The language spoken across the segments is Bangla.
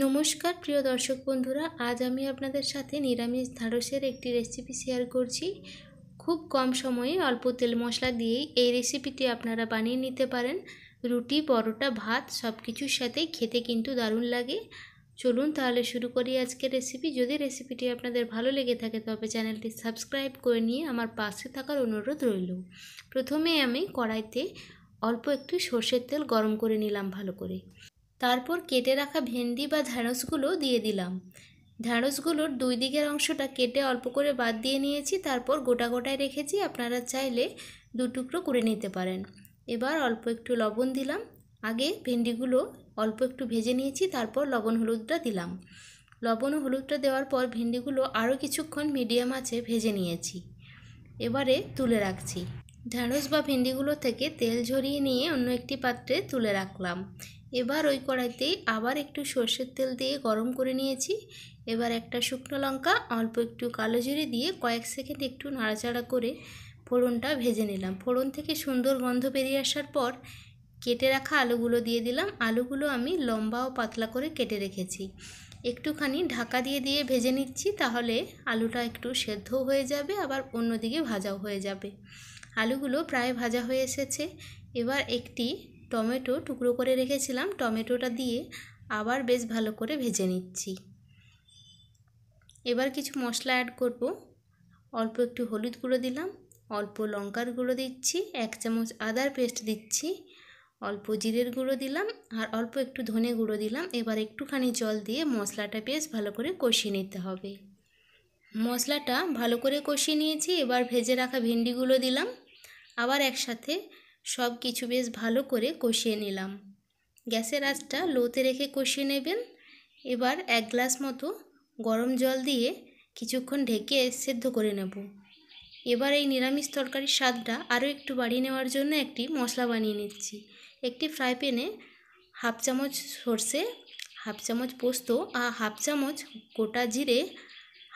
নমস্কার প্রিয় দর্শক বন্ধুরা, আজ আমি আপনাদের সাথে নিরামিষ ঢ্যাঁড়সের একটি রেসিপি শেয়ার করছি। খুব কম সময়ে অল্প তেল মশলা দিয়েই এই রেসিপিটি আপনারা বানিয়ে নিতে পারেন। রুটি, পরোটা, ভাত সব কিছুর সাথেই খেতে কিন্তু দারুণ লাগে। চলুন তাহলে শুরু করি আজকের রেসিপি। যদি রেসিপিটি আপনাদের ভালো লেগে থাকে তবে চ্যানেলটি সাবস্ক্রাইব করে নিয়ে আমার পাশে থাকার অনুরোধ রইল। প্রথমে আমি কড়াইতে অল্প একটু সর্ষের তেল গরম করে নিলাম ভালো করে। তারপর কেটে রাখা ভেন্ডি বা ঢ্যাঁড়সগুলো দিয়ে দিলাম। ঢ্যাঁড়সগুলোর দুই দিকের অংশটা কেটে অল্প করে বাদ দিয়ে নিয়েছি, তারপর গোটা গোটায় রেখেছি। আপনারা চাইলে দু টুকরো করে নিতে পারেন। এবার অল্প একটু লবণ দিলাম। আগে ভেন্ডিগুলো অল্প একটু ভেজে নিয়েছি, তারপর লবণ হলুদটা দিলাম। লবণ ও হলুদটা দেওয়ার পর ভেন্ডিগুলো আরও কিছুক্ষণ মিডিয়াম আঁচে ভেজে নিয়েছি। এবারে তুলে রাখছি। ঢ্যাঁড়স বা ভেন্ডিগুলো থেকে তেল ঝরিয়ে নিয়ে অন্য একটি পাত্রে তুলে রাখলাম। এবার ওই কড়াইতেই আবার একটু সর্ষের তেল দিয়ে গরম করে নিয়েছি। এবার একটা শুকনো লঙ্কা, অল্প একটু কালো জিরে দিয়ে কয়েক সেকেন্ড একটু নাড়াচাড়া করে ফোড়নটা ভেজে নিলাম। ফোড়ন থেকে সুন্দর গন্ধ বেরিয়ে আসার পর কেটে রাখা আলুগুলো দিয়ে দিলাম। আলুগুলো আমি লম্বা ও পাতলা করে কেটে রেখেছি। একটুখানি ঢাকা দিয়ে দিয়ে ভেজে নিচ্ছি, তাহলে আলুটা একটু সেদ্ধও হয়ে যাবে, আবার অন্যদিকে ভাজাও হয়ে যাবে। আলুগুলো প্রায় ভাজা হয়ে এসেছে। এবার একটি টমেটো টুকরো করে রেখেছিলাম, টমেটোটা দিয়ে আবার বেশ ভালো করে ভেজে নিচ্ছি। এবার কিছু মশলা অ্যাড করব। অল্প একটু হলুদ গুঁড়ো দিলাম, অল্প লঙ্কার গুঁড়ো দিচ্ছি, 1 চামচ আদার পেস্ট দিচ্ছি, অল্প জিরের গুঁড়ো দিলাম আর অল্প একটু ধনে গুঁড়ো দিলাম। এবার একটুখানি জল দিয়ে মশলাটা বেশ ভালো করে কষিয়ে নিতে হবে। মশলাটা ভালো করে কষিয়ে নিয়েছি। এবার ভেজে রাখা ভেন্ডিগুলো দিলাম। আবার একসাথে সব কিছু বেশ ভালো করে কষিয়ে নিলাম। গ্যাসের আঁচটা লোতে রেখে কষিয়ে নেবেন। এবার 1 গ্লাস মতো গরম জল দিয়ে কিছুক্ষণ ঢেকে সেদ্ধ করে নেব। এবার এই নিরামিষ তরকারির স্বাদটা আরও একটু বাড়িয়ে নেওয়ার জন্য একটি মশলা বানিয়ে নিচ্ছি। একটি ফ্রাই প্যানে 1/2 চামচ সর্ষে, 1/2 চামচ পোস্ত আর 1/2 চামচ গোটা জিরে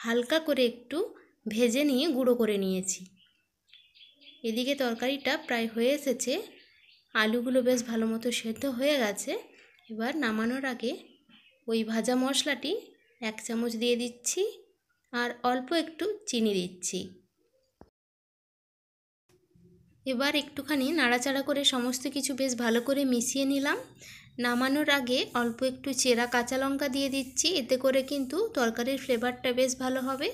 হালকা করে একটু ভেজে নিয়ে গুঁড়ো করে নিয়েছি। এদিকে তরকারিটা প্রায় হয়ে এসেছে। আলুগুলো বেশ ভালো মতো সেদ্ধ হয়ে গেছে। এবার নামানোর আগে ওই ভাজা মশলাটি 1 চামচ দিয়ে দিচ্ছি আর অল্প একটু চিনি দিচ্ছি। এবার একটুখানি নাড়াচাড়া করে সমস্ত কিছু বেশ ভালো করে মিশিয়ে নিলাম। নামানোর আগে অল্প একটু চেরা কাঁচা লঙ্কা দিয়ে দিচ্ছি, এতে করে কিন্তু তরকারির ফ্লেভারটা বেশ ভালো হবে।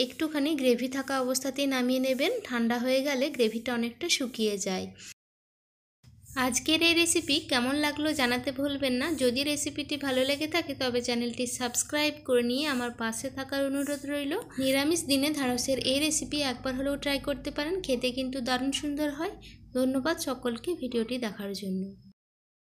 একটুখানি গ্রেভি থাকা অবস্থাতেই নামিয়ে নেবেন, ঠান্ডা হয়ে গেলে গ্রেভিটা অনেকটা শুকিয়ে যায়। আজকের এই রেসিপি কেমন লাগলো জানাতে ভুলবেন না। যদি রেসিপিটি ভালো লেগে থাকে তবে চ্যানেলটি সাবস্ক্রাইব করে নিয়ে আমার পাশে থাকার অনুরোধ রইল। নিরামিষ দিনে ঢ্যাঁড়সের এই রেসিপি একবার হলেও ট্রাই করতে পারেন, খেতে কিন্তু দারুণ সুন্দর হয়। ধন্যবাদ সকলকে ভিডিওটি দেখার জন্য।